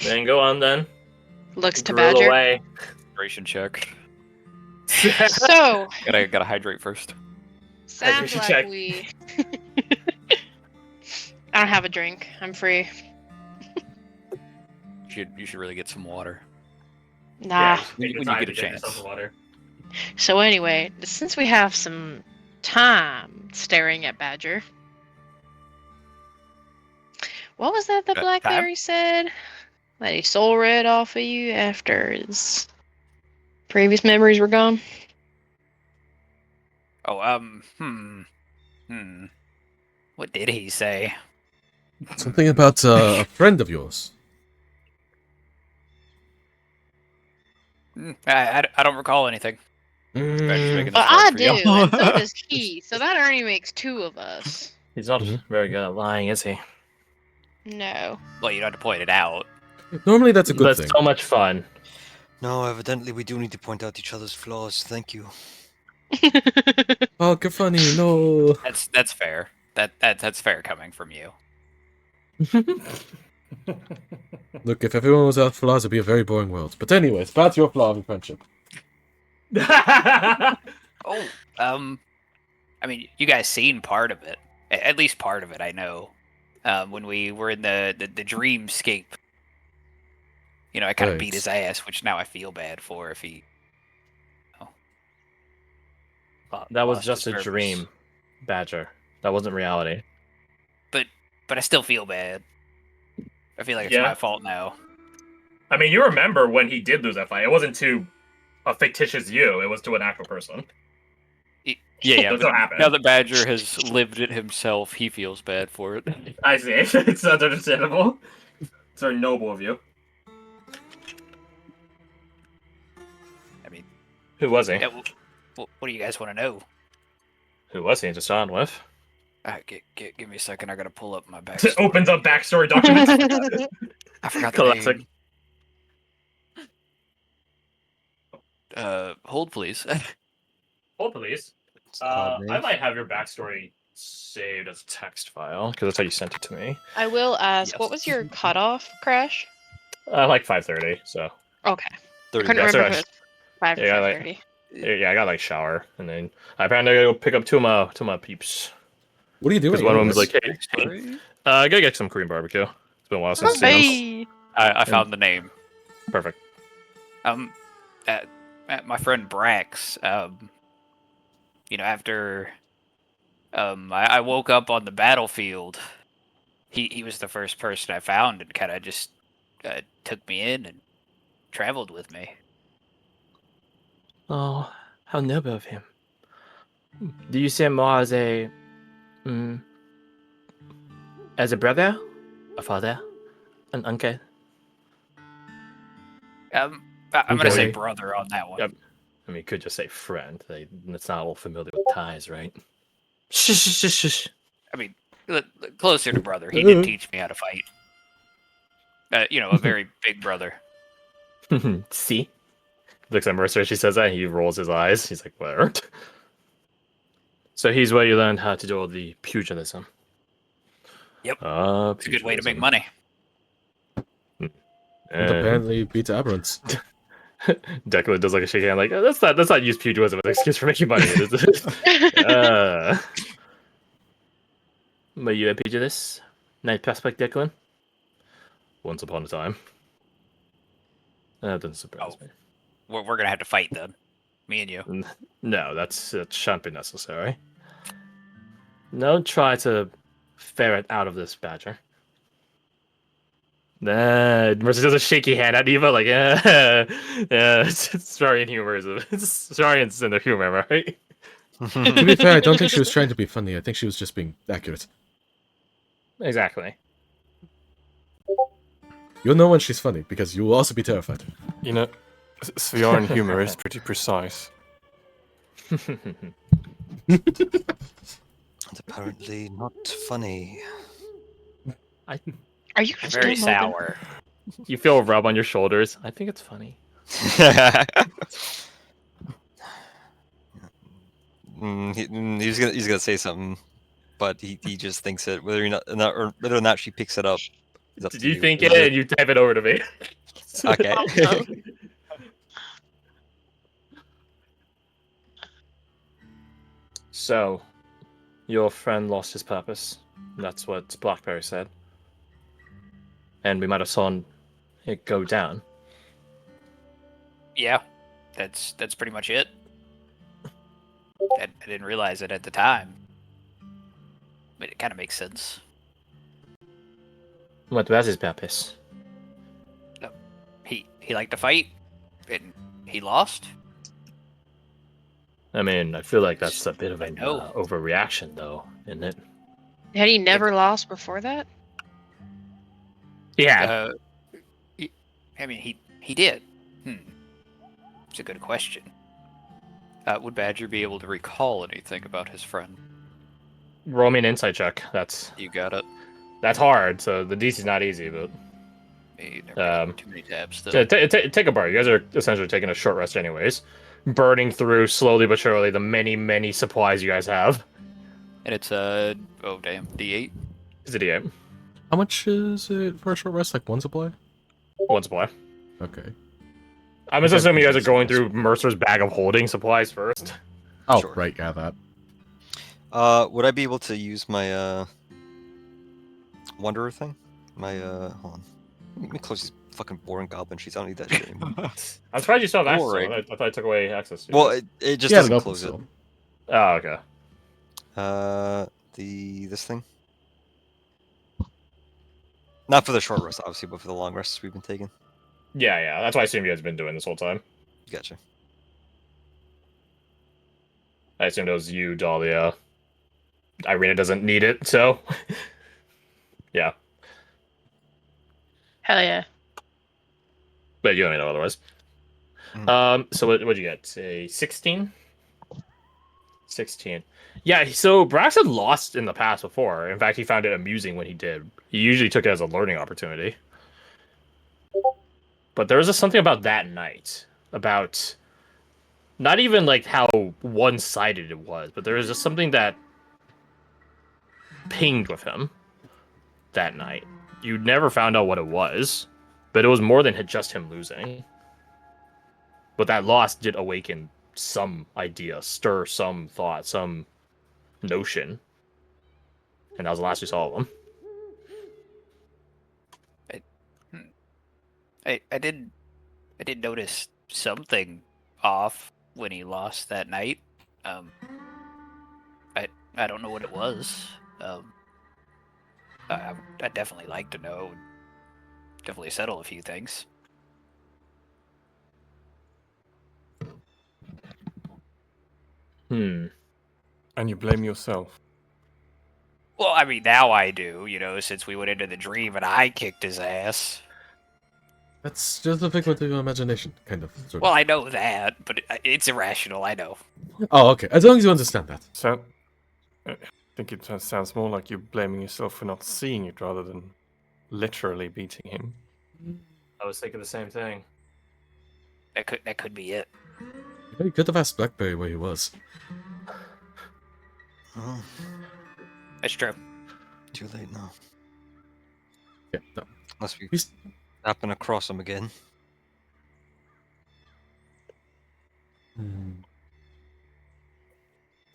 Then go on then. Looks to Grill Badger. away. Hydration check. So, Gotta hydrate first. sounds Hydration like check. we... I don't have a drink. I'm free. You should really get some water. Nah. Take your When you time get to a get chance. yourself some water. So anyway, since we have some time staring at Badger, what was that the Time? Blackberry said? That he soul read off of you after his previous memories were gone? Oh, What did he say? Something about a friend of yours. I don't recall anything. Badger's making this Well, hard I for do, you. and so does he. So that already makes two of us. He's not Mhm. very good at lying, is he? No. Well, you don't have to point it out. Normally that's a good But thing. so much fun. No, evidently we do need to point out each other's flaws. Thank you. Oh, que funny, no. That's fair. That's fair coming from you. Look, if everyone was without flaws, it'd be a very boring world. But anyways, that's your flaw of friendship. Oh, I mean, you guys seen part of it. At least part of it, I know. When we were in the dreamscape. You know, I kind of Right. beat his ass, which now I feel bad for if he. That was Lost just his a purpose. dream, Badger. That wasn't reality. But I still feel bad. I feel like it's Yeah. my fault now. I mean, you remember when he did lose that fight. It wasn't to a fictitious you. It was to an actual person. Yeah. That's But what happened. now that Badger has lived it himself, he feels bad for it. I see. It's understandable. It's very noble of you. I mean, Who was he? yeah, what do you guys want to know? Who was he to start with? Give me a second. I gotta pull up my It backstory. opens up backstory documents. I forgot the Classic. name. Hold please. Hold, please. Odd name. I might have your backstory saved as a text file because that's how you sent it to me. I will ask, Yes. what was your cutoff, Crash? Like 5:30. So Okay. I 30 couldn't Yeah, remember sorry, if it was 5 or yeah, like- 5:30. yeah, I got like shower and then I apparently gotta go pick up two of my peeps. What are you doing? Because one of them was anyways? like, hey, I gotta get some Korean barbecue. It's been a while since I've seen them. Hey! I found the name. Perfect. My friend Brax. You know, after I woke up on the battlefield, he was the first person I found and kind of just took me in and traveled with me. Oh, how noble of him. Do you see him more as a brother, a father, an uncle? I'm gonna say Okay. brother on that one. Yep. I mean, you could just say friend. It's not all familiar with ties, right? Shush, shush, shush, shush. I mean, closer to brother. He did teach me how to fight. You know, a very big brother. See? Looks at Mercer, she says that, and he rolls his eyes. He's like, where? So he's where you learned how to do all the pugilism. Yep. It's It's a good way to make money. And apparently beats Aberrants. Declan does like a shake hand, like, let's not use pugilism as an excuse for making money. Were you a pugilist? Night prospect, Declan? Once upon a time. That doesn't surprise me. We're gonna have to fight then. Me and you. No, that shan't be necessary. Don't try to ferret out of this, Badger. Nah, Mercy does a shaky hand at Eva, like, yeah, it's Sarian humor. It's Sarian's in the humor, right? To be fair, I don't think she was trying to be funny. I think she was just being accurate. Exactly. You'll know when she's funny, because you will also be terrified. You know, Sviaran humor is pretty precise. And apparently not funny. Are you Very still mobile? sour. You feel a rub on your shoulders. I think it's funny. He's gonna say something, but he just thinks it whether or not she picks it up It's up Did to you think Is it and you type it over to me? Okay. Oh. So, your friend lost his purpose. That's what Blackberry said. And we might have saw it go down. Yeah, that's pretty much it. I didn't realize it at the time, but it kind of makes sense. What was his purpose? He liked to fight, and he lost. I mean, I feel like that's a bit of an know. overreaction, though, isn't it? Had he never lost before that? Yeah. I mean, he did. It's a good question. Would Badger be able to recall anything about his friend? Roll me an insight check. That's You got it. hard, so the DC's not easy, but Too many tabs still. take a bar. You guys are essentially taking a short rest anyways. Burning through slowly but surely the many supplies you guys have. And it's oh damn, D8. It's a D8. How much is it for a short rest? Like one supply? One supply. Okay. I'm just assuming you guys are going through Mercer's bag of holding supplies first. Oh, Sure. right, yeah, that. Would I be able to use my Wanderer thing? My hold on. Let me close these fucking boring goblin sheets. I don't need that shit anymore. I'm surprised you still have access. Alright. I thought I took away access. Well, it just Yeah, doesn't no, close it. still. Oh, okay. This thing. Not for the short rest, obviously, but for the long rests we've been taking. Yeah. That's why I assume you guys have been doing this whole time. Gotcha. I assumed it was you, Dahlia. Irina doesn't need it, so yeah. Hell yeah. But you don't know otherwise. So what'd you get? A 16? 16. Yeah, so Brax had lost in the past before. In fact, he found it amusing when he did. He usually took it as a learning opportunity. But there was just something about that night. About not even like how one-sided it was, but there was just something that pinged with him that night. You never found out what it was, but it was more than just him losing. But that loss did awaken some idea, stir some thought, some notion. And that was the last we saw of him. I did notice something off when he lost that night. I don't know what it was. I'd definitely like to know. Definitely settle a few things. And you blame yourself. Well, I mean, now I do, since we went into the dream and I kicked his ass. That's just a figment of your imagination, kind of. Sort of. Well, I know that, but it's irrational, I know. Oh, okay. As long as you understand that. So, I think it sounds more like you're blaming yourself for not seeing it rather than literally beating him. I was thinking the same thing. That could be it. You could have asked Blackberry where he was. Oh, That's true. too late now. Yeah, no. Unless we He's- happen across him again.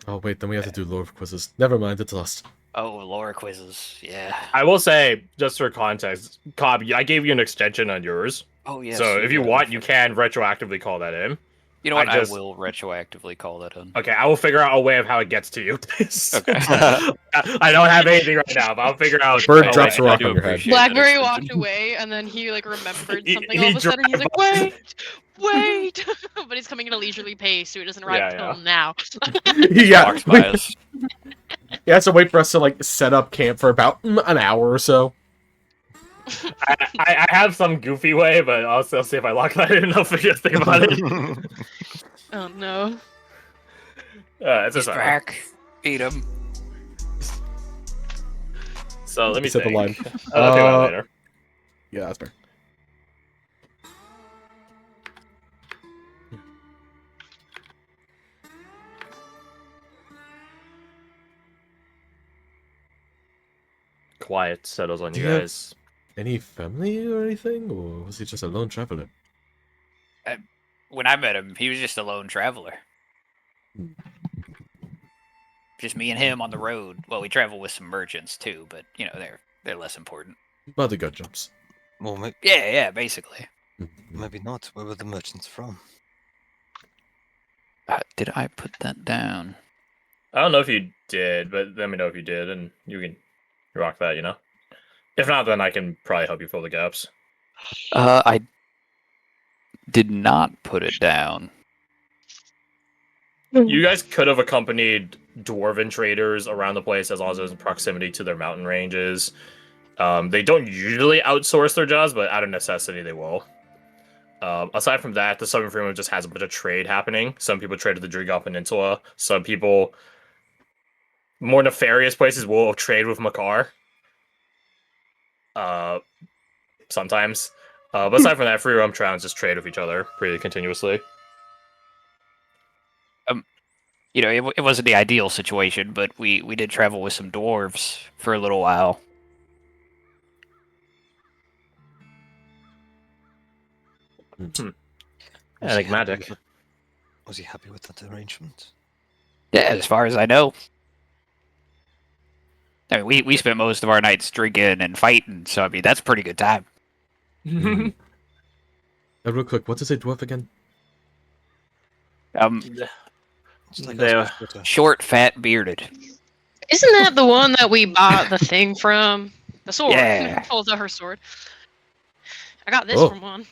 Oh, wait, then we have to do lore quizzes. Never mind, it's lost. Oh, lore quizzes, yeah. I will say, just for context, Cobb, I gave you an extension on yours. Oh, yeah. So if you want, you can retroactively call that in. You know what? I just- I will retroactively call that in. Okay, I will figure out a way of how it gets to you. Okay. I don't have anything right now, but I'll figure out. Bird a drops way. a rock I do on your head. appreciate that Blackberry extension. walked away, and then he remembered He- something he all of a sudden. He's like, wait! But he's coming at a leisurely pace, so he doesn't arrive Yeah, until now. Yeah, Walks by us. he has to wait for us to set up camp for about an hour or so. I have some goofy way, but I'll see if I lock that in. I'll figure think about it. Oh no. It's He's just back. Eat him. So let me Set the think. line. I'll think about it later. Yeah, that's fair. Quiet settles on you Yeah. guys. any family or anything, or was he just a lone traveler? When I met him, he was just a lone traveler. Hmm. Just me and him on the road. Well, we travel with some merchants too, but you know they're less important. Bodyguard jobs. Well, Yeah, basically. maybe not. Where were the merchants from? Did I put that down? I don't know if you did, but let me know if you did, and you can rock that, you know? If not, then I can probably help you fill the gaps. I did not put it down. You guys could have accompanied dwarven traders around the place as long as it was in proximity to their mountain ranges. They don't usually outsource their jobs, but out of necessity, they will. Aside from that, the Southern Freeman just has a bunch of trade happening. Some people trade to the Drigal Peninsula. Some people, more nefarious places, will trade with Makar. Sometimes. But aside from that, free roam towns just trade with each other pretty continuously. You know, it wasn't the ideal situation, but we did travel with some dwarves for a little while. I think magic. Was he happy with that arrangement? Yeah, as far as I know. I mean, we spent most of our nights drinking and fighting, so I mean that's a pretty good time. Real quick, what is a dwarf again? Just like They- us, but, Short, fat, bearded. Isn't that the one that we bought the thing from? The sword. Yeah. Pulls out her sword. I got this Oh. from one.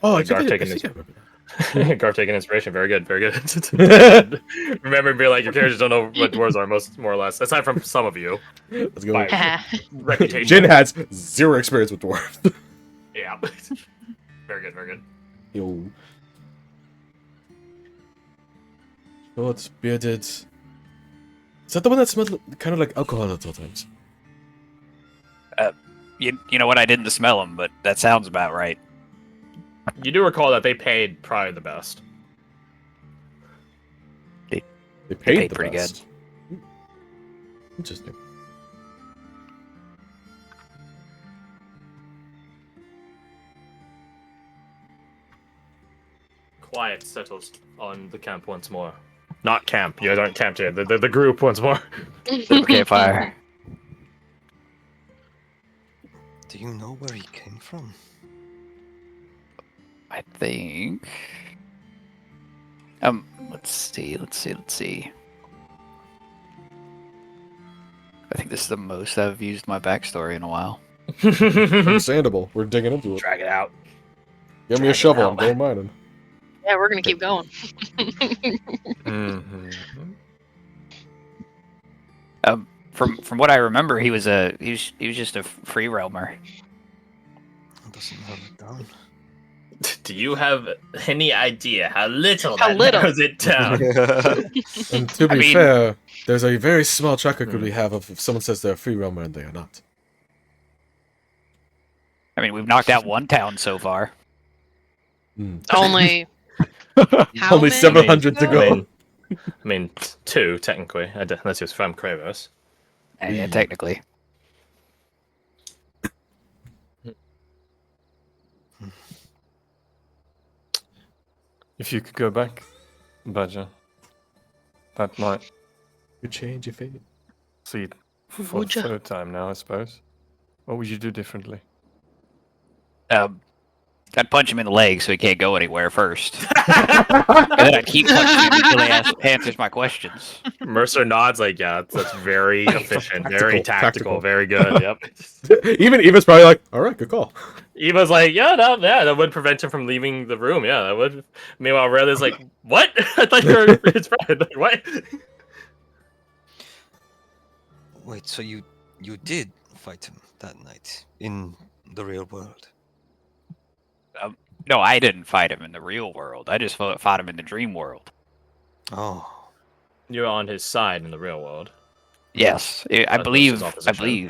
Oh, I Garth think I taking think his- I remember that. Garth taking inspiration. Very good. Very good. Remember, being like, your characters don't know what dwarves are, more or less. Aside from some of you. Let's go. By reputation. Jin has 0 experience with dwarves. Yeah. Very good, very good. Yo. Short, bearded. Is that the one that smelled kind of like alcohol at all times? You know what? I didn't smell them, but that sounds about right. You do recall that they paid probably the best. They paid, paid the pretty best. Interesting. Quiet settles on the camp once more. Not camp. You guys aren't camped yet. The group once more. Campfire. do you know where he came from? I think. Let's see. I think this is the most I've used my backstory in a while. Understandable. We're digging into it. Drag it out. Give me a Drag it shovel. I'm out. going mining. Yeah, we're gonna keep going. Mm-hmm. From what I remember, he was just a free roamer. It doesn't have it down. Do you have any idea how little How that little? narrows it down? And to I be mean- fair, there's a very small track record we have of if someone says they're a free roamer and they are not. I mean, we've knocked out one town so far. Only how Only many? several hundred to I go. mean, two, technically. Unless you're from Kravos. Yeah, technically. If you could go back, Badger, that might You change your fate. see it for Would the ya? third time now, I suppose. What would you do differently? I'd punch him in the leg so he can't go anywhere first, and then I'd keep punching him until he answers my questions. Mercer nods like, yeah, that's very efficient, very Tactical. tactical, very good. Yep. Even Eva's probably like, all right, good call. Eva's like, yeah, that would prevent him from leaving the room. Yeah, that would. Meanwhile, Red like, what? I thought you were his friend. Like, what? Wait, so you did fight him that night in the real world? No, I didn't fight him in the real world. I just fought him in the dream world. Oh, You're on his side in the real world. Yes, I That's believe. his I opposition.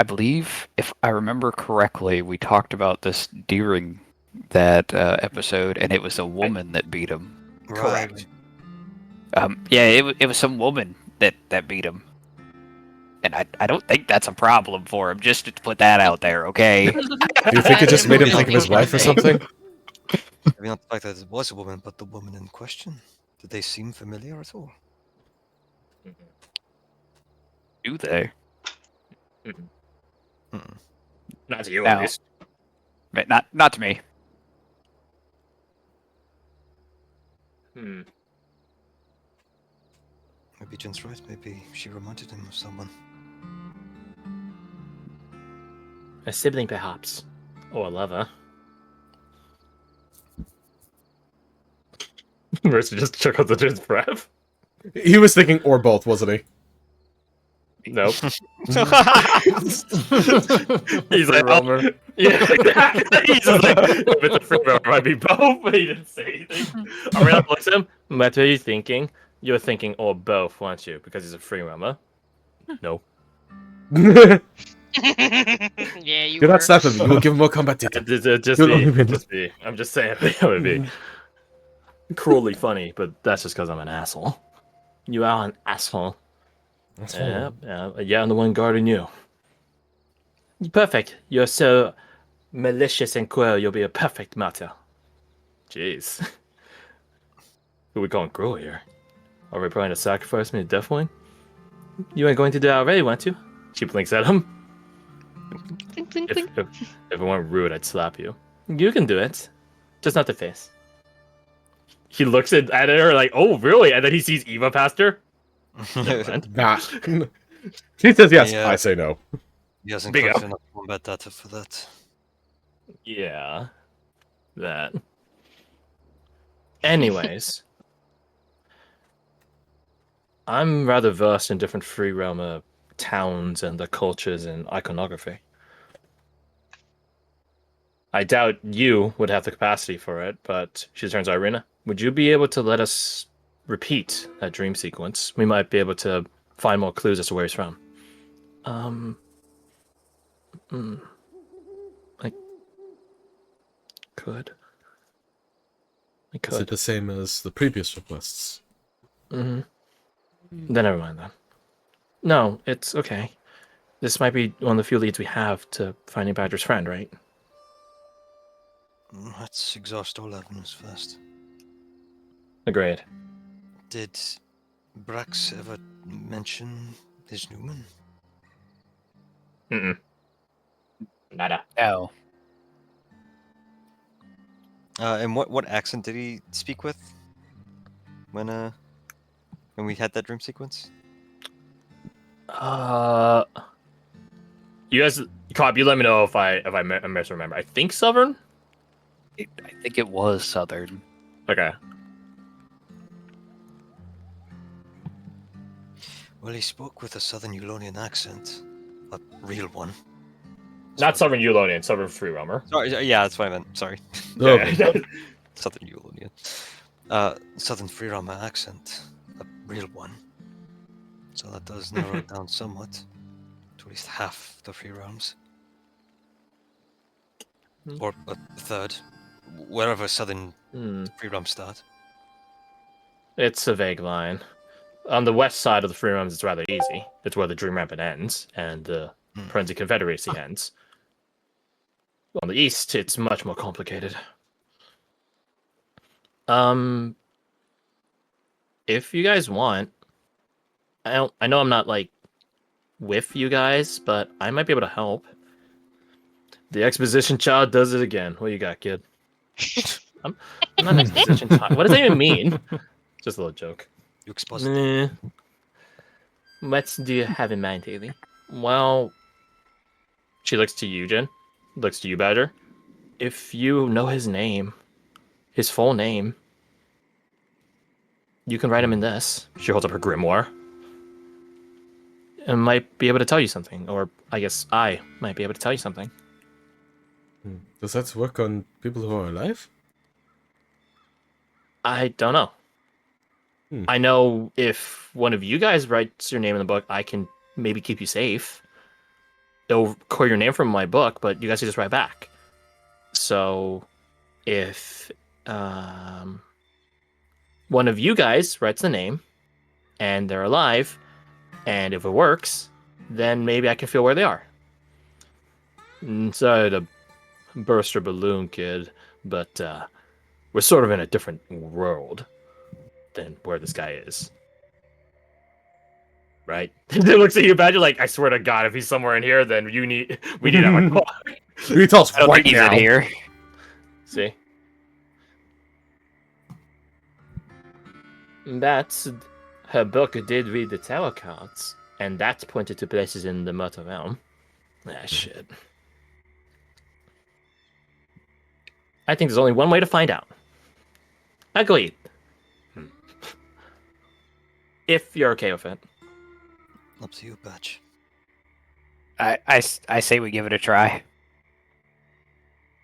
believe, if I remember correctly, we talked about this during that episode, and it was a woman that beat him. right. Yeah, it was some woman that beat him. And I don't think that's a problem for him, just to put that out there, okay? Do you think it just made him think of his wife or something? Maybe not the fact that it was a woman, but the woman in question. Did they seem familiar at all? Do they? Mm-mm. Not to you, No. at least. But not to me. Hmm. Maybe Jen's right. Maybe she reminded him of someone. A sibling, perhaps. Or a lover. Mercy just chuckled under his breath. He was thinking or both, wasn't he? Nope. He's He's like, Romer. yeah, exactly. He's just like, if it's a free roamer, it might be both, but he didn't say anything. Ariana looks at him. What are you thinking? You're thinking or both, weren't you? Because he's a free roamer. No. Yeah, you Do were. not slap him. You will give him more combat data. Just You'll only be, win. just be. I'm just saying it would be cruelly funny, but that's just because I'm an asshole. You are an asshole. That's Yeah, fine. yeah, I'm the one guarding you. Perfect. You're so malicious and cruel. You'll be a perfect martyr. Jeez. Who we calling cruel here? Are we planning to sacrifice me to Deathwing? You ain't going to do that already, weren't you? She blinks at him. Blink, blink, If, blink. if it weren't rude, I'd slap you. You can do it. Just not the face. He looks at her like, oh, really? And then he sees Eva past her. Never mind. Nah. She says yes. Yeah. I say no. He hasn't Big collected up. enough combat data for that. Yeah. That. Anyways. I'm rather versed in different free realm towns and their cultures and iconography. I doubt you would have the capacity for it, but she turns to Irina. Would you be able to let us repeat that dream sequence? We might be able to find more clues as to where he's from. I could. I Is it could. the same as the previous requests? Mm-hmm. Then never mind then. No, it's okay. This might be one of the few leads we have to finding Badger's friend, right? Let's exhaust all avenues first. Agreed. Did Brax ever mention his Newman? Mm-mm. Nada. No. And what accent did he speak with when we had that dream sequence? You guys, Cobb, you let me know if I misremember. I think Southern. I think it was Southern. Okay. Well, he spoke with a Southern Eulonian accent, a real one. Not Southern Eulonian, Southern Free Roamer. Sorry, yeah, that's what I meant. Sorry, Okay. Southern Eulonian. Southern free roamer accent, a real one. So that does narrow it down somewhat, to at least half the free realms, or a third, wherever Southern free realms start. It's a vague line. On the west side of the Free Realms, it's rather easy. It's where the Dream Rampant ends and the Forensic Confederacy ends. On the east, it's much more complicated. If you guys want, I know I'm not like with you guys, but I might be able to help. The exposition child does it again. What you got, kid? I'm not an exposition child. What does that even mean? Just a little joke. You exposit. Nah. What do you have in mind, Haley? Well, she looks to you, Jen. Looks to you, Badger. If you know his name, his full name, you can write him in this. She holds up her grimoire. And might be able to tell you something. Or I guess I might be able to tell you something. Does that work on people who are alive? I don't know. I know if one of you guys writes your name in the book, I can maybe keep you safe. It'll call your name from my book, but you guys can just write back. So if one of you guys writes the name and they're alive, and if it works, then maybe I can feel where they are. Sorry to burst your balloon, kid, but we're sort of in a different world than where this guy is. Right? It looks at you, Badger, like, I swear to God, if he's somewhere in here, then we need to have a call. You tell us I don't right think he's now. in here. See? That's her book did read the tarot cards, and that's pointed to places in the Murder Realm. Ah, shit. I think there's only one way to find out. Agreed. If you're okay with it. Up to you, Batch. I say we give it a try.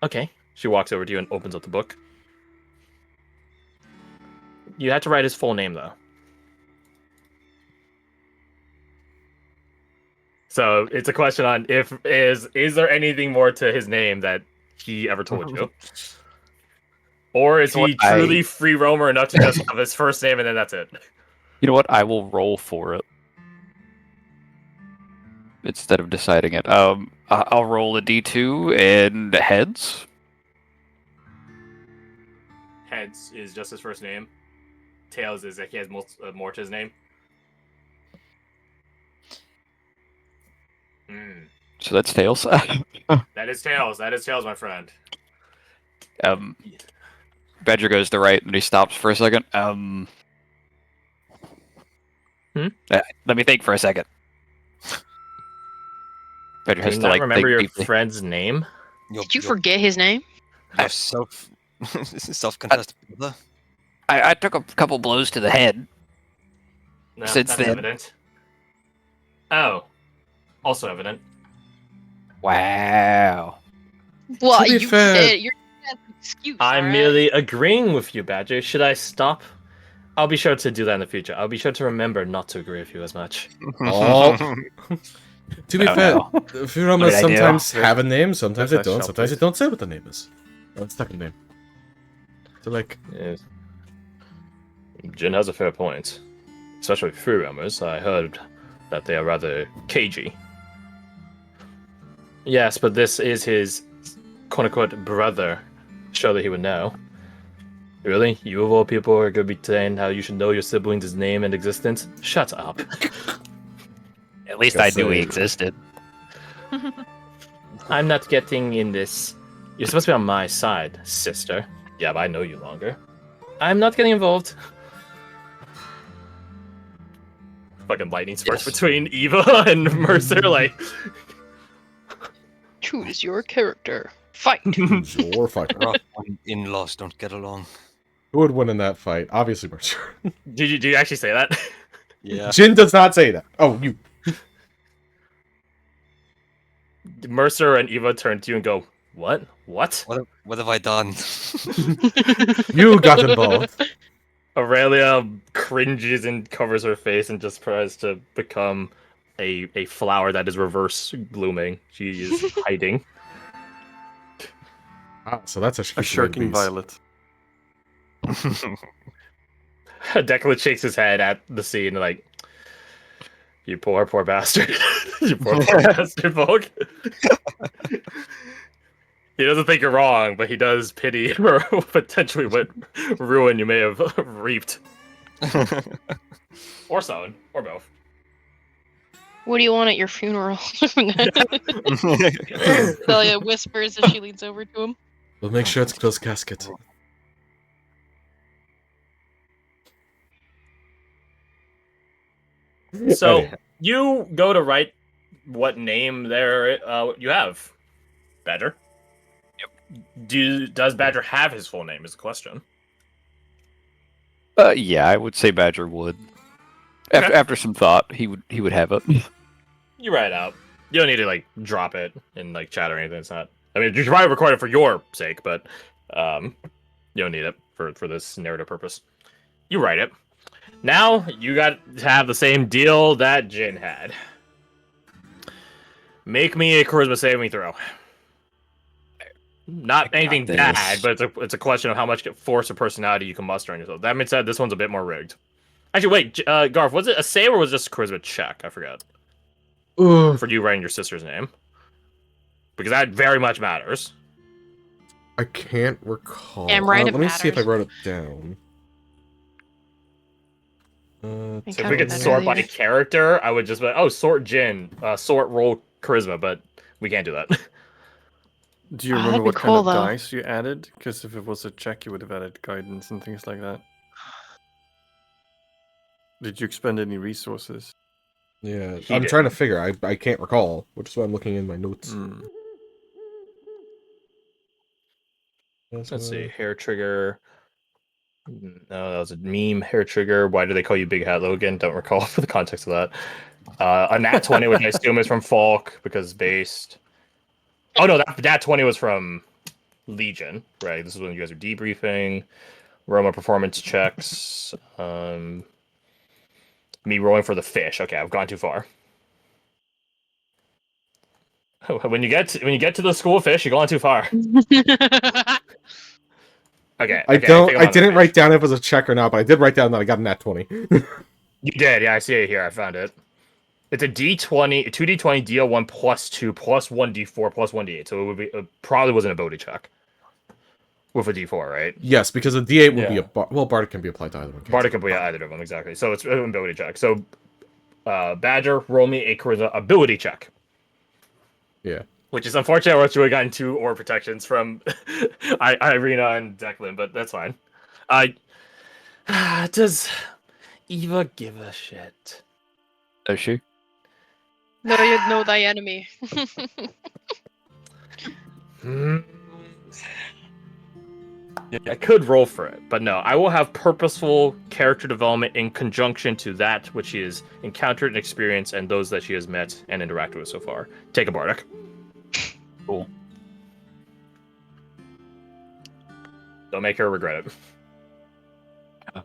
Okay. She walks over to you and opens up the book. You had to write his full name, though. So it's a question on is there anything more to his name that he ever told you? Or is he truly free roamer enough to just have his first name and then that's it? You know what? I will roll for it instead of deciding it. I'll roll a d2 and heads. Heads is just his first name. Tails is that he has more to his name. So that's tails. That is Tails. That is Tails, my friend. Badger goes to right and he stops for a second. Let me think for a second. Badger Do has you to not like remember think your deeply. friend's name? Did you forget his name? Your self-confessed brother? I took a couple blows to the head. No, Since that's then. evident. Oh, also evident. Wow. Well, To be you fair- said you're an excuse. I'm alright? merely agreeing with you, Badger. Should I stop? I'll be sure to do that in the future. I'll be sure to remember not to agree with you as much. Oh. To be Oh, fair, no. Furomas What did I do? sometimes have a name, sometimes they Yes, I don't, shall, sometimes they please. don't say what the name is. Or the second name. So like, Yes. Jin has a fair point. Especially with free roamers. I heard that they are rather cagey. Yes, but this is his quote-unquote brother. Surely he would know. Really? You of all people are going to be saying how you should know your siblings' name and existence? Shut up. At least Guess I knew he I- existed. I'm not getting in this. You're supposed to be on my side, sister. Yeah, but I know you longer. I'm not getting involved. Fucking lightning sparks Yes. between Eva and Mercer, like. Choose your character. Fight. choose your fight. Rough when in-laws don't get along. Who would win in that fight? Obviously, Mercer. Did you actually say that? Yeah. Jin does not say that. Oh, you. Mercer and Eva turn to you and go, "What? What?" What have I done? You got involved. Aurelia cringes and covers her face and just tries to become a flower that is reverse blooming. She is hiding. Ah, so that's actually A shirking violet. Declan shakes his head at the scene like, "You poor bastard. You poor bastard, Volk." He doesn't think you're wrong, but he does pity for potentially what ruin you may have reaped. Or sown, or both. What do you want at your funeral? Celia whispers as she leans over to him. We'll make sure it's a closed casket. So Anyhow. you go to write what name there you have, Badger. Yep. Does Badger have his full name? Is the question. Yeah, I would say Badger would. Okay. After some thought, he would have it. You write it out. You don't need to like drop it in like chat or anything. It's not. I mean, you should probably record it for your sake, but you don't need it for this narrative purpose. You write it. Now you got to have the same deal that Jin had. Make me a charisma saving throw. Not anything this. bad, but it's a question of how much force or personality you can muster on yourself. That being said, this one's a bit more rigged. Actually, wait, Garth, was it a save or was it just a charisma check? I forgot. Ugh, for you writing your sister's name. Because that very much matters. I can't recall. Damn right it let me see if I matters. wrote it down. I So if we counted could that sort by earlier. character, I would just be like, oh, sort Jin, sort roll charisma, but we can't do that. Do you Oh, remember that'd be what kind cool, of though. dice you added? Because if it was a check, you would have added guidance and things like that. Did you expend any resources? Yeah, He I'm trying to didn't. figure. I can't recall, which is why I'm looking in my notes. Hmm. Let's see, hair trigger. No, that was a meme. Hair trigger. Why do they call you Big Hat Logan? Don't recall for the context of that. A nat 20, which I assume is from Falk because it's based. Oh no, that nat 20 was from Legion, right? This is when you guys are debriefing. Roma performance checks. Me rolling for the fish. Okay, I've gone too far. When you get to the school of fish, you're going too far. Okay, I okay, don't. think I'm I on the didn't page. write down if it was a check or not, but I did write down that I got a nat 20. You did, yeah. I see it here. I found it. It's a D20, 2D20, DL1 plus 2 plus 1D4 plus 1D8. So it would be probably wasn't a ability check with a D4, right? Yes, because a D8 would be Yeah. a well, Bardic can be applied to either one. Bardic can be either of them exactly. So it's an ability check. So Badger, roll me a charisma ability check. Yeah. Which is unfortunate. We're really gotten 2 aura protections from Irina and Declan, but that's fine. Does Eva give a shit? Does she? No, you know thy enemy. Hmm. I could roll for it, but no. I will have purposeful character development in conjunction to that which she has encountered and experienced and those that she has met and interacted with so far. Take a Bardic. Cool. Don't make her regret it.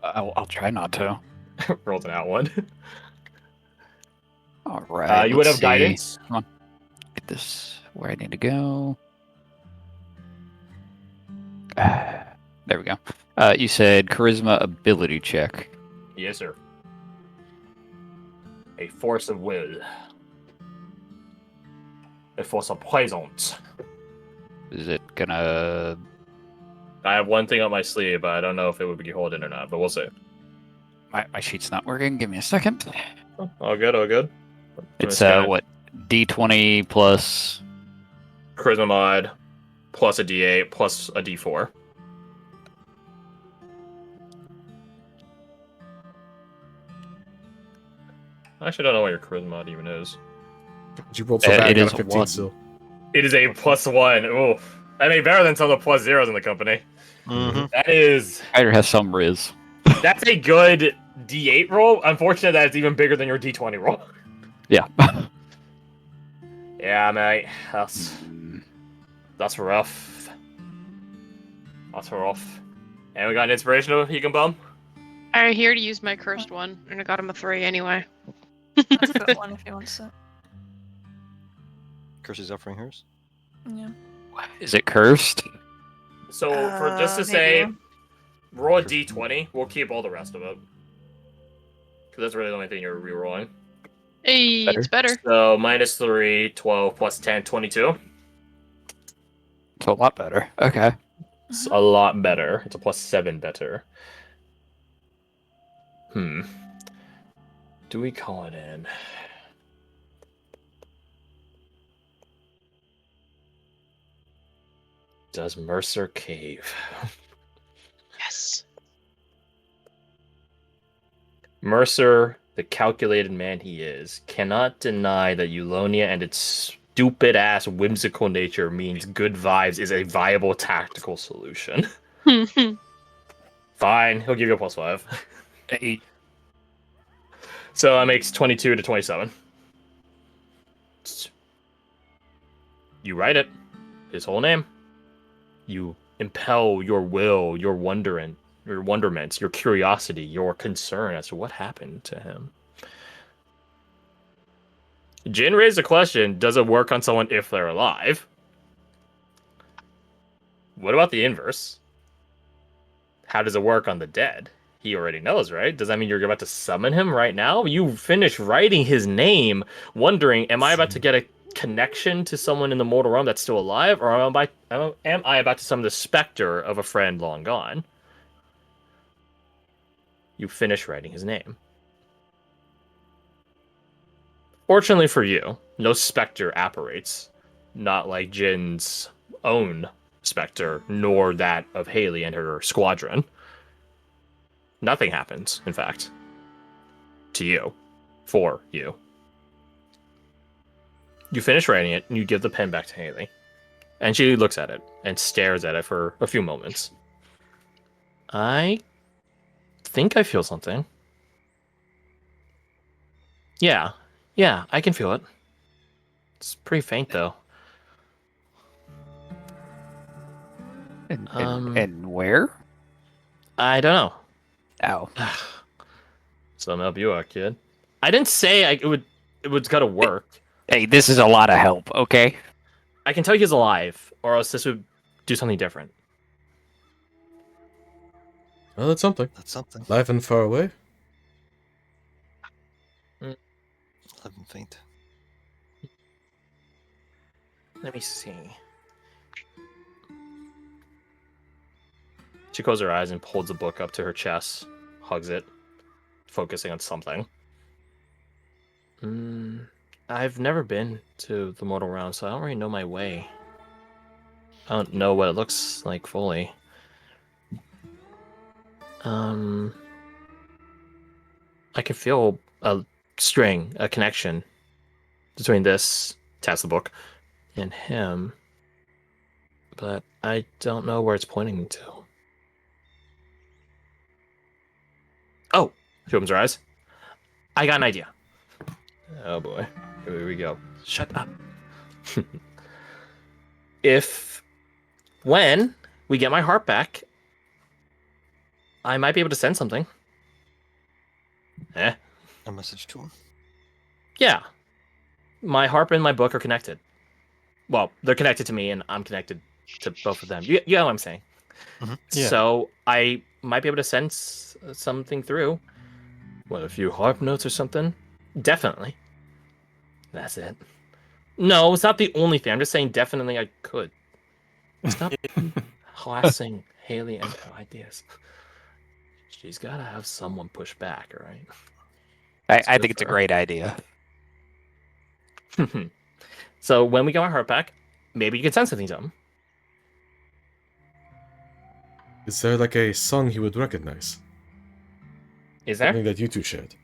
I'll try not to. Rolled an out one. All right. You would let's have see. guidance. Come on. Get this where I need to go. There we go. You said charisma ability check. Yes, sir. A force of will. A force of presence. Is it gonna? I have one thing on my sleeve, but I don't know if it would be holding or not, but we'll see. My sheet's not working. Give me a second. Oh, all good, all good. It's Scan it. what? D20 plus. Charisma mod plus a D8 plus a D4. I actually don't know what your charisma mod even is. You rolled so bad. I it got is a 15 1. still. It is a +1. Oof. I mean, better than some of the +0s in the company. Mm-hmm. That is... Spider has some riz. That's a good D8 roll. Unfortunately, that is even bigger than your D20 roll. Yeah. Yeah, mate. That's rough. That's rough. And we got an inspirational he can bum. I'm here to use my cursed one, and I got him a 3 anyway. I've got one if he wants it. Kirsty's offering hers. Yeah. Is it cursed? So, for just to say, Maybe. roll a D20. We'll keep all the rest of it. Because that's really the only thing you're rerolling. Hey, it's better. So, -3, 12, plus 10, 22. It's a lot better. Okay. It's a lot better. It's a +7 better. Do we call it in? Does Mercer cave? Yes. Mercer, the calculated man he is, cannot deny that Eulonia and its stupid-ass whimsical nature means good vibes is a viable tactical solution. Fine, he'll give you a +5. 8. So that makes 22 to 27. You write it. His whole name. You impel your will, your wonderment, your curiosity, your concern as to what happened to him. Jin raised a question, does it work on someone if they're alive? What about the inverse? How does it work on the dead? He already knows, right? Does that mean you're about to summon him right now? You finished writing his name, wondering, am I about to get a connection to someone in the mortal realm that's still alive, or am I about to summon the specter of a friend long gone? You finish writing his name. Fortunately for you, no specter apparates, not like Jin's own specter, nor that of Haley and her squadron. Nothing happens, in fact, to you, for you. You finish writing it, and you give the pen back to Haley. And she looks at it and stares at it for a few moments. I think I feel something. Yeah, I can feel it. It's pretty faint, though. And where? I don't know. Oh. So help you out, kid. I didn't say it was gotta work. Hey, this is a lot of help, okay? I can tell he's alive, or else this would do something different. Well, that's something. That's something. Live and far away. Live and faint. Let me see. She closes her eyes and holds the book up to her chest, hugs it, focusing on something. I've never been to the mortal realm, so I don't really know my way. I don't know what it looks like fully. I can feel a string, a connection between this, taps the book, and him. But I don't know where it's pointing me to. Oh, she opens her eyes. I got an idea. Oh boy, here we go. Shut up. When we get my heart back, I might be able to send something. A message to him. Yeah. My harp and my book are connected. Well, they're connected to me, and I'm connected to both of them. You know what I'm saying? Mm-hmm. Yeah. So I might be able to send something through. What, a few harp notes or something? Definitely. That's it. No, it's not the only thing. I'm just saying definitely I could. Stop harassing Haley and her ideas. She's got to have someone push back, all right? I think it's a great idea. So when we get our heart back, maybe you can send something to him. Is there like a song he would recognize? Is there? Something that you two shared.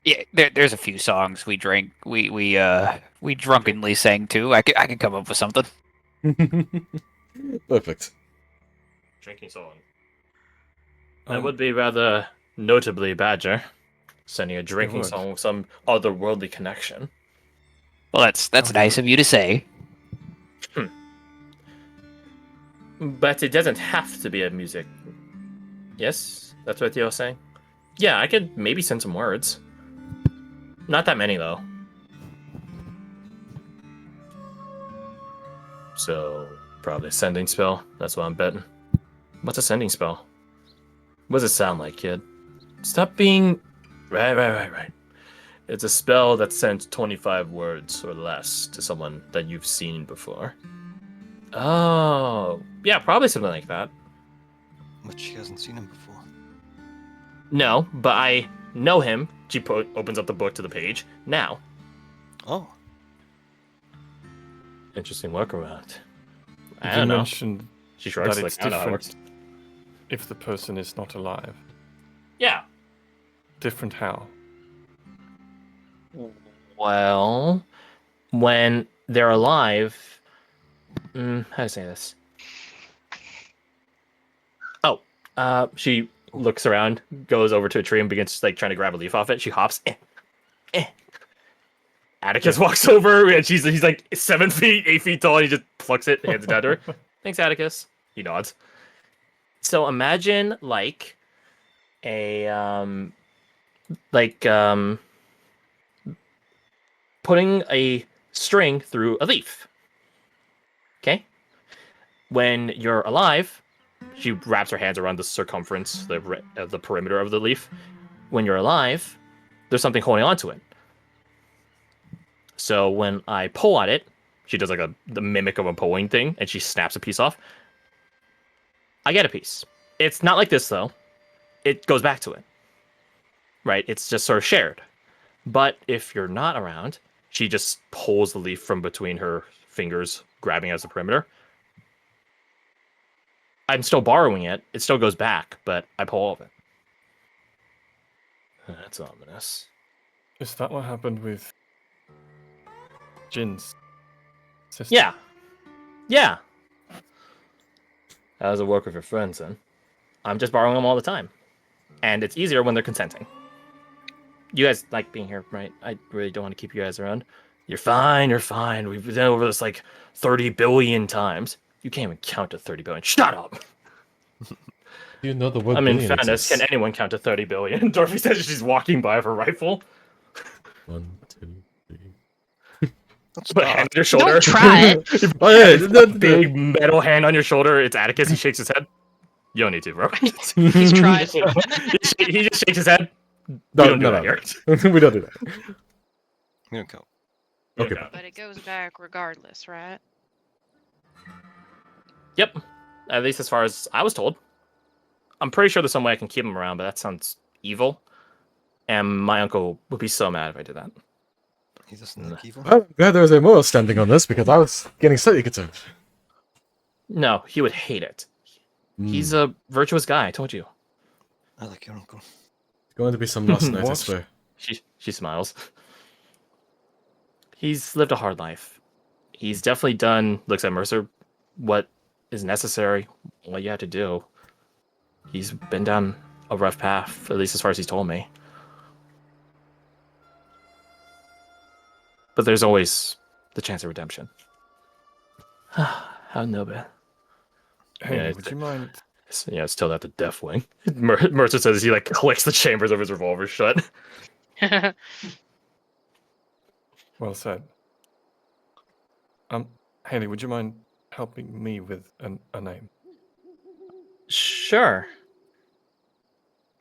Yeah, there's a few songs we drunkenly sang to. I can come up with something. Perfect. Drinking song. That would be rather notably Badger. Sending a drinking would. song with some otherworldly connection. Well, that's nice of you to say. But it doesn't have to be a music. Yes? That's what you're saying? Yeah, I could maybe send some words. Not that many, though. So, probably a sending spell. That's what I'm betting. What's a sending spell? What does it sound like, kid? Stop being... Right. It's a spell that sends 25 words or less to someone that you've seen before. Oh, yeah, probably something like that. But she hasn't seen him before. No, but I know him. She opens up the book to the page. Now. Oh. Interesting workaround. I You don't know. mentioned She shrugs that like, it's I don't know how it works. different if the person is not alive. Yeah. Different how? Well, when they're alive... how to say this? Oh, she looks around, goes over to a tree and begins like trying to grab a leaf off it. She hops. Atticus walks over and he's like 7 feet, 8 feet tall, and he just plucks it, hands it down to her. Thanks, Atticus. He nods. So imagine like putting a string through a leaf. Okay? When you're alive, she wraps her hands around the circumference, the perimeter of the leaf. When you're alive, there's something holding on to it. So when I pull on it, she does like the mimic of a pulling thing, and she snaps a piece off. I get a piece. It's not like this though. It goes back to it. Right? It's just sort of shared. But if you're not around, she just pulls the leaf from between her fingers, grabbing as a perimeter. I'm still borrowing it. It still goes back, but I pull all of it. That's ominous. Is that what happened with Jin's sister? Yeah. Yeah. How does it work with your friends, then? I'm just borrowing them all the time. And it's easier when they're consenting. You guys like being here, right? I really don't want to keep you guys around. You're fine, you're fine. We've been over this like 30 billion times. You can't even count to 30 billion. Shut up! You know the word I mean, billion fairness, exists. can anyone count to 30 billion? Dorothy says she's walking by with her rifle. 1, 2, 3. That's Put a hand on your shoulder. Don't try it. Oh yeah, Big metal hand on your shoulder. It's Atticus. He shakes his head. You don't need to, bro. He's tried. He just shakes his head. No, We don't do no, that no. here. We don't do that. We don't count. Okay. But it goes back regardless, right? Yep. At least as far as I was told. I'm pretty sure there's some way I can keep him around, but that sounds evil. And my uncle would be so mad if I did that. He doesn't look evil. I'm glad there was a moral standing on this because I was getting slightly concerned. No, he would hate it. He's Hmm. a virtuous guy, I told you. I like your uncle. It's going to be some last night, I What? swear. She smiles. He's lived a hard life. He's definitely done, looks at Mercer, what is necessary, what you have to do. He's been down a rough path, at least as far as he's told me. But there's always the chance of redemption. How noble. Hey, Yeah, would you mind? It's still at the death wing. Mercer says as he like clicks the chambers of his revolver shut. Well said. Haley, would you mind helping me with a name? Sure.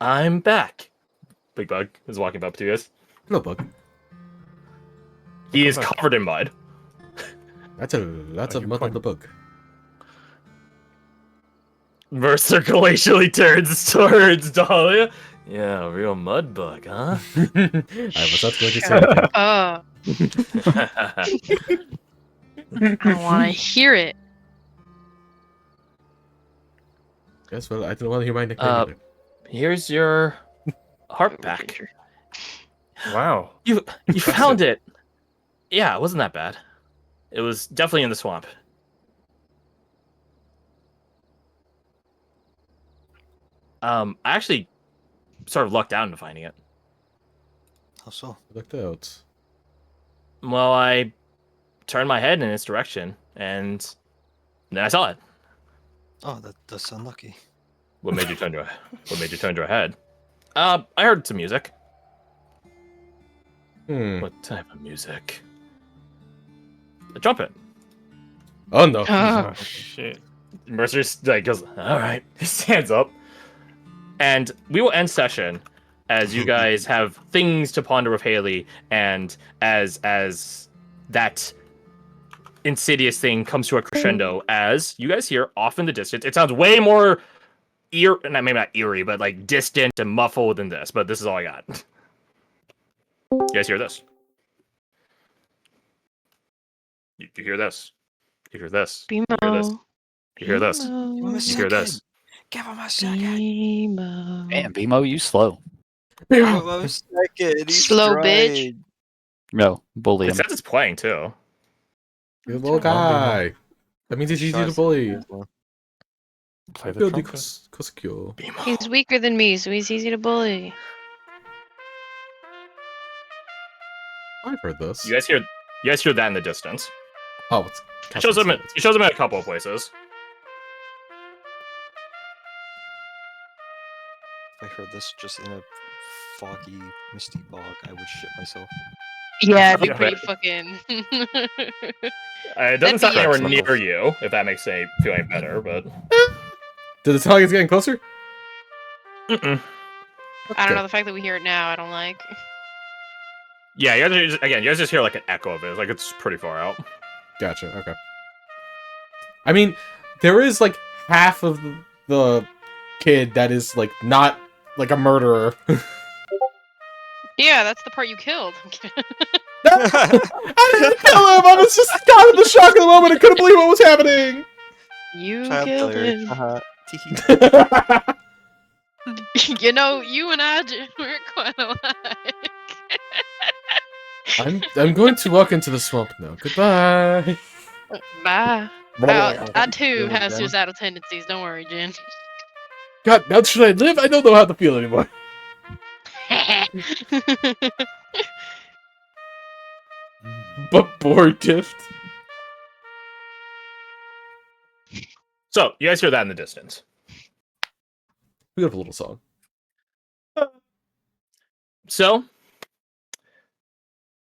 I'm back. Big Bug is walking up to you guys. No bug. He is Welcome back. covered in mud. That's a lots Oh, of you mud on point- the bug. Mercer glacially turns towards Dahlia. Yeah, real mud bug, huh? I was not going to say anything. I don't want to hear it. Yes, well, I don't want to hear my nickname Uh, either. Here's your heart back. Wow. You found it. Yeah, it wasn't that bad. It was definitely in the swamp. I actually sort of lucked out into finding it. How so? Looked out. Well, I turned my head in its direction, and then I saw it. Oh, that's unlucky. What made you turn your head? I heard some music. What type of music? A trumpet. Oh no. Oh, shit. Mercer like goes, all right. He stands up, and we will end session as you guys have things to ponder with Haley, and as that insidious thing comes to a crescendo, as you guys hear off in the distance. It sounds way more maybe not eerie, but like distant and muffled than this. But this is all I got. You guys hear this? You hear this? You hear this? You hear this? You hear this? You hear this? Give him a second. Bimo. Damn, BMO, you slow. Give him a second. He's Slow bitch. trying. No, bully It him. says it's playing too. Good little guy. That means he's easy to Tries bully. Play the Good trumpet. Koskyo. He's weaker than me, so he's easy to bully. I've heard this. You guys hear that in the distance. Oh, it's It shows them. It shows them in a couple of places. If I heard this just in a foggy, misty bog, I would shit myself. Yeah, it'd be Yeah, pretty but- fucking. It doesn't sound That'd anywhere be- near you, if that makes any feel any better. But Did it sound like it's getting closer? Mm-mm. I don't know. Okay. The fact that we hear it now, I don't like. Yeah, you guys just hear like an echo of it. Like it's pretty far out. Gotcha. Okay. I mean, there is like half of the kid that is like not like a murderer. Yeah, that's the part you killed. I'm kidding. I didn't kill him. I was just caught in the shock of the moment. I couldn't believe what was happening. You Child killed killer. him. Tee-hee. You know, you and I we're quite alike. I'm going to walk into the swamp now. Goodbye. Bye. I too have suicidal tendencies. Don't worry, Jen. God, now should I live? I don't know how to feel anymore. But bored gift. So you guys hear that in the distance. We have a little song. So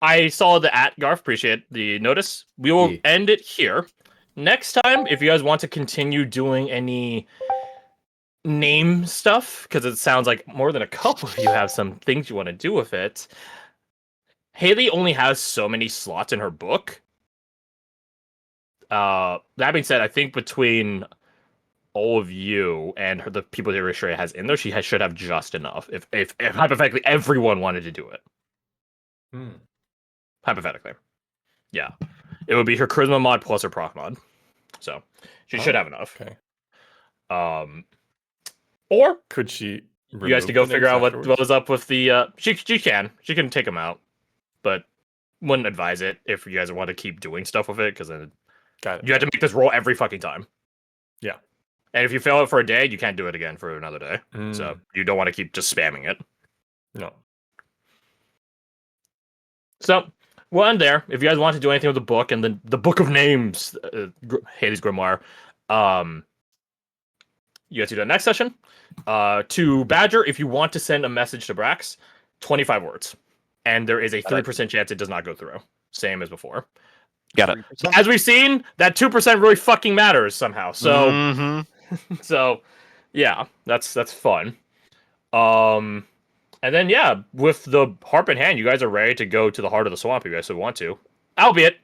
I saw the Garth. Appreciate the notice. We will Yeah. end it here. Next time, if you guys want to continue doing any name stuff, because it sounds like more than a couple of you have some things you want to do with it. Haley only has so many slots in her book. That being said, I think between all of you and the people that Risha has in there, should have just enough. If hypothetically everyone wanted to do it. Hypothetically. Yeah. It would be her charisma mod plus her proc mod. So she should have enough. Okay. Or Could she? you guys to go figure out what was up with the she can take them out, but wouldn't advise it if you guys want to keep doing stuff with it, because then Got it. you have to make this roll every fucking time. Yeah. And if you fail it for a day, you can't do it again for another day. So you don't want to keep just spamming it. No. So we'll end there. If you guys want to do anything with the book and then the Book of Names, Hades Grimoire, you guys do that next session. To Badger, if you want to send a message to Brax, 25 words. And there is a 3% chance it does not go through. Same as before. Got it. But as we've seen, that 2% really fucking matters somehow. So so yeah, that's fun. And then yeah, with the harp in hand, you guys are ready to go to the heart of the swamp if you guys would want to. Albeit,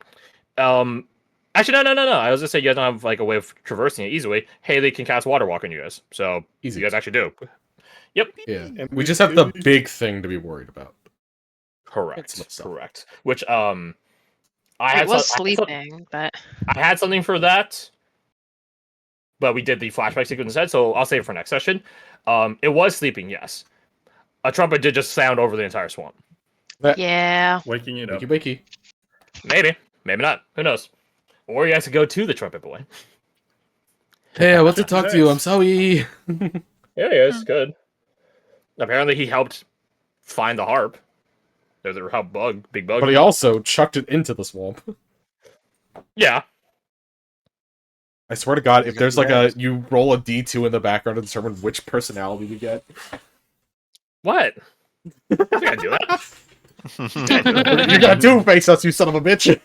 actually no. I was gonna say you guys don't have like a way of traversing it easily. Haley can cast water walk on you guys. So Easy. you guys actually do. Yep. Yeah. We just have the big thing to be worried about. Correct. Which It was sleeping, but I had something for that, but we did the flashback sequence instead, so I'll save it for next session. It was sleeping, yes. A trumpet did just sound over the entire swamp. yeah. Waking it up. Wakey. Maybe not. Who knows? Or you have to go to the trumpet boy. Hey, I want to talk to you. I'm sorry. Yeah, he is. Good. Apparently he helped find the harp. There's a big bug. But he also chucked it into the swamp. Yeah. I swear to God, if there's like you roll a D2 in the background to determine which personality we get. What? You gotta do that. You got two-face us, you son of a bitch.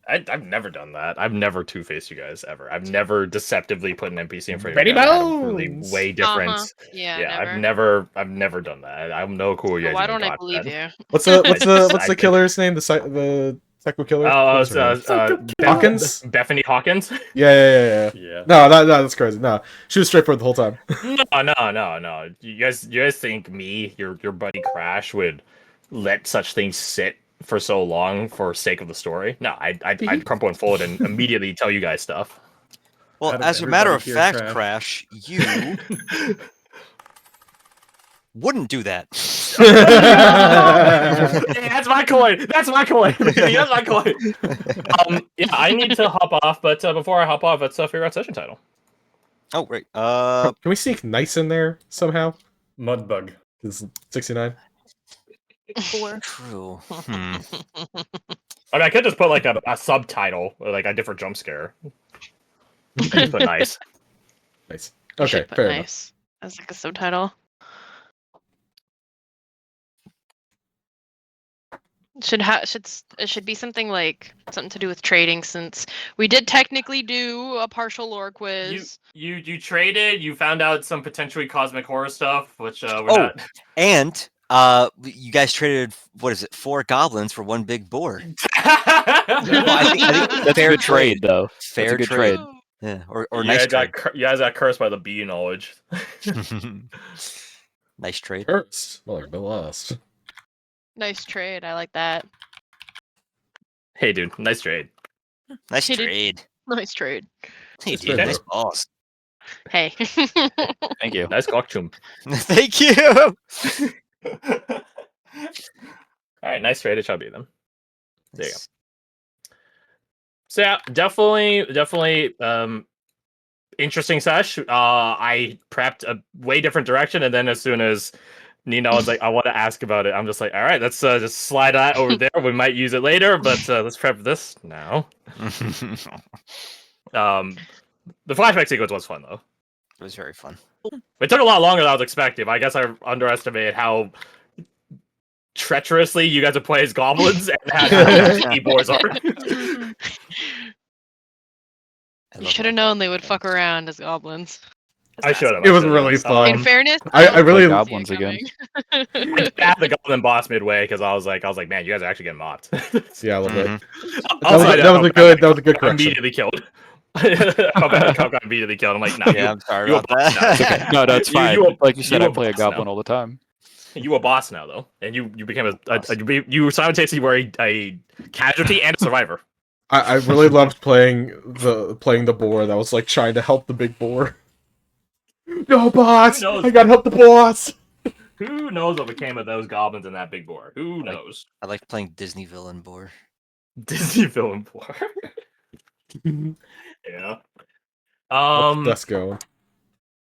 I've never done that. I've never two-faced you guys ever. I've never deceptively put an NPC in front of Betty you guys. Bones! Way different. Yeah, never. I've never done that. I'm no cool. You guys why even don't I got believe that. you? What's the killer's name? The psycho killer? Oh, What's her name? it's Hawkins? Bethany Hawkins. Yeah. Yeah. No, that's crazy. No, she was straightforward the whole time. No. You guys think me, your buddy Crash, would let such things sit for so long for sake of the story? No, I'd crumple and fold and immediately tell you guys stuff. Well, How did as a matter of everybody hear fact, Crash, you wouldn't do that. Hey, that's my coin. That's my coin. Yeah, I need to hop off, but before I hop off, let's figure out session title. Oh, right. Can we sneak nice in there somehow? Mudbug. It's 69. True. I mean, I could just put like a subtitle, or like a different jump scare. Just put nice. Nice. You Okay, should put fair enough. nice as like a subtitle. It should be something like something to do with trading, since we did technically do a partial lore quiz. You traded. You found out some potentially cosmic horror stuff, which we're Oh, not. and you guys traded, what is it, 4 goblins for 1 big boar. I think That's a fair good trade, though. Fair That's a good trade. trade. Yeah, or you nice guys trade. you guys got cursed by the bee knowledge. Nice trade. Cursed. Well, like the lost. Nice trade. I like that. Hey, dude, nice trade. Nice He did- trade. Nice trade. Hey, Nice dude, trade, nice bro. balls. Hey. Thank you. Nice cockchum. Thank you. All right, nice trade. It shall be then. There you go. So yeah, definitely interesting sesh. I prepped a way different direction, and then as soon as Nina was like, I want to ask about it, I'm just like, all right, let's just slide that over there. We might use it later, but let's prep this now. The flashback sequence was fun though. It was very fun. It took a lot longer than I was expecting. I guess I underestimated how treacherously you guys would play as goblins and how keyboards are. You should have known they would fuck around as goblins. I should have. It was really fun. In fairness, I don't really- see it Goblins again. coming. I stabbed the goblin boss midway because I was like, man, you guys are actually getting mopped. Yeah, a little bit. Mhm. That was a good I'm correction. immediately killed. I got immediately killed. I'm like, nah, Yeah, I'm sorry you about a boss now. that. It's okay. No, it's fine. You Like you said, you I a play a boss now. goblin all the time. You a boss now though, and you became you simultaneously were a casualty and a survivor. I really loved playing the boar that was like trying to help the big boar. No, boss! Who knows? I gotta help the boss! Who knows what became of those goblins in that big boar? Who knows? I like playing Disney villain boar. Disney villain boar. Yeah. Let's go.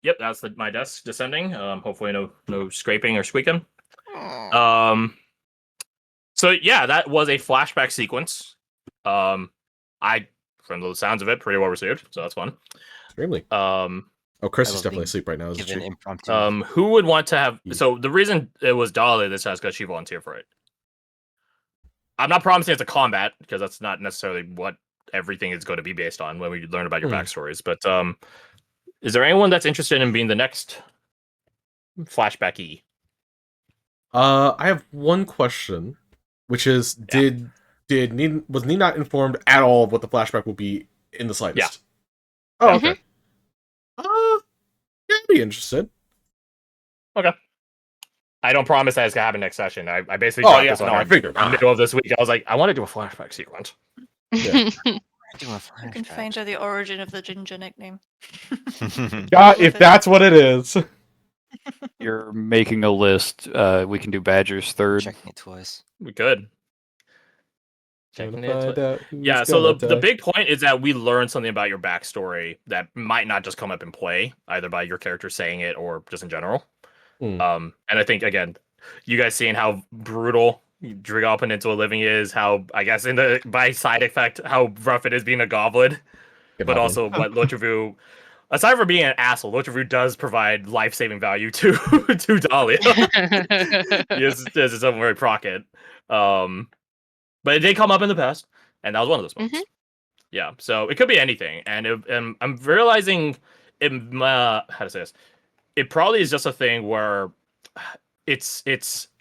Yep, that's my desk descending. Hopefully no scraping or squeaking. So yeah, that was a flashback sequence. I, from the sounds of it, pretty well received, so that's fun. Extremely. I Chris is love definitely being asleep right now, isn't Given she? impromptu. Who would want to have? So the reason it was Dahlia this time is because she volunteered for it. I'm not promising it's a combat because that's not necessarily what everything is going to be based on when we learn about your backstories. But is there anyone that's interested in being the next flashback-y? I have one question, which is was Nina informed at all of what the flashback will be in the slightest? Yeah. Oh, okay. Yeah, I'd be interested. Okay. I don't promise that it's gonna happen next session. I basically dropped this on I her figured. in the middle of this week. I was like, I want to do a flashback sequence. I do a You can flashback. find out the origin of the ginger nickname. Yeah, if that's what it is. You're making a list. We can do Badger's third. Checking it twice. We could. Gonna Checking it. find out who's Yeah, so the gonna die. big point is that we learn something about your backstory that might not just come up in play, either by your character saying it or just in general. Hmm. And I think again, you guys seeing how brutal Drigal Peninsula living is, how I guess by side effect, how rough it is being a goblin, but also what Lotravu, aside from being an asshole, Lotravu does provide life-saving value to Dahlia. Yes, this is something very Procket. But it did come up in the past, and that was one of those moments. Yeah, so it could be anything, and I'm realizing how to say this. It probably is just a thing where it's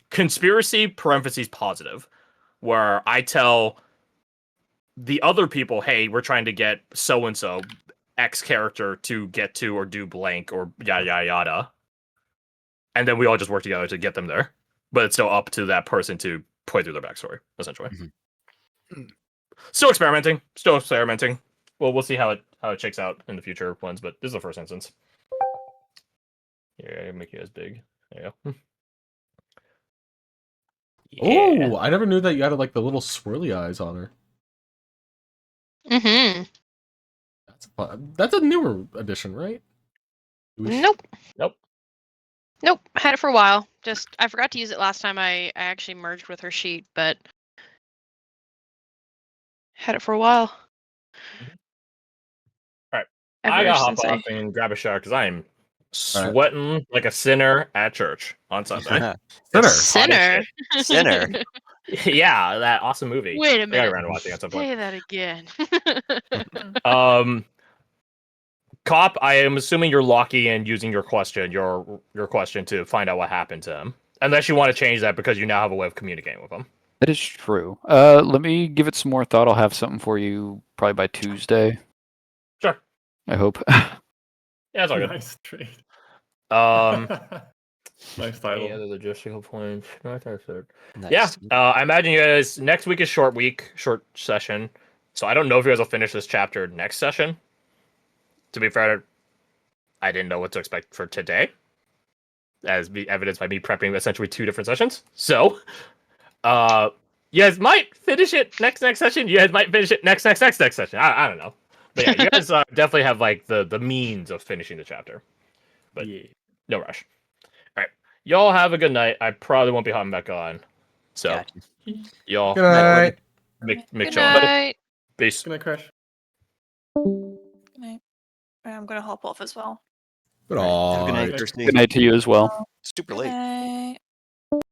conspiracy parentheses positive, where I tell the other people, hey, we're trying to get so and so X character to get to or do blank or yada yada yada, and then we all just work together to get them there. But it's still up to that person to play through their backstory, essentially. Still experimenting. Well, we'll see how it shakes out in the future ones, but this is the first instance. Yeah, make you as big. There you go. Oh, I never knew that you had like the little swirly eyes on her. Mm-hmm. That's fun. That's a newer edition, right? Nope. Nope. Nope. Had it for a while. Just I forgot to use it last time I actually merged with her sheet, but had it for a while. All right. Ever I gotta since hop off and grab a shower because I am sweating like a sinner at church on Sunday. Sinner. Sinner. Sinner. Yeah, that awesome movie. Wait a I got minute. around to watching it at some point. Say that again. Cop, I am assuming you're locking in using your question to find out what happened to him. Unless you want to change that because you now have a way of communicating with him. That is true. Let me give it some more thought. I'll have something for you probably by Tuesday. Sure. I hope. Yeah, it's all good. Nice trade. Any Nice title. other logistical points? No, I thought so. Nice. Yeah, I imagine you guys, next week is short session. So I don't know if you guys will finish this chapter next session. To be fair, I didn't know what to expect for today, as evidenced by me prepping essentially 2 different sessions. So, you guys might finish it next session. You guys might finish it next session. I don't know. But yeah, you guys definitely have like the means of finishing the chapter. But Yeah. no rush. All right, y'all have a good night. I probably won't be hopping back on. So, Gotcha. y'all Good night. make Good sure. night. Peace. Good night, Crash. Good night. I'm gonna hop off as well. Good Right, have a good night, night. Kirsty. Good night to you as well. Super Good late. night.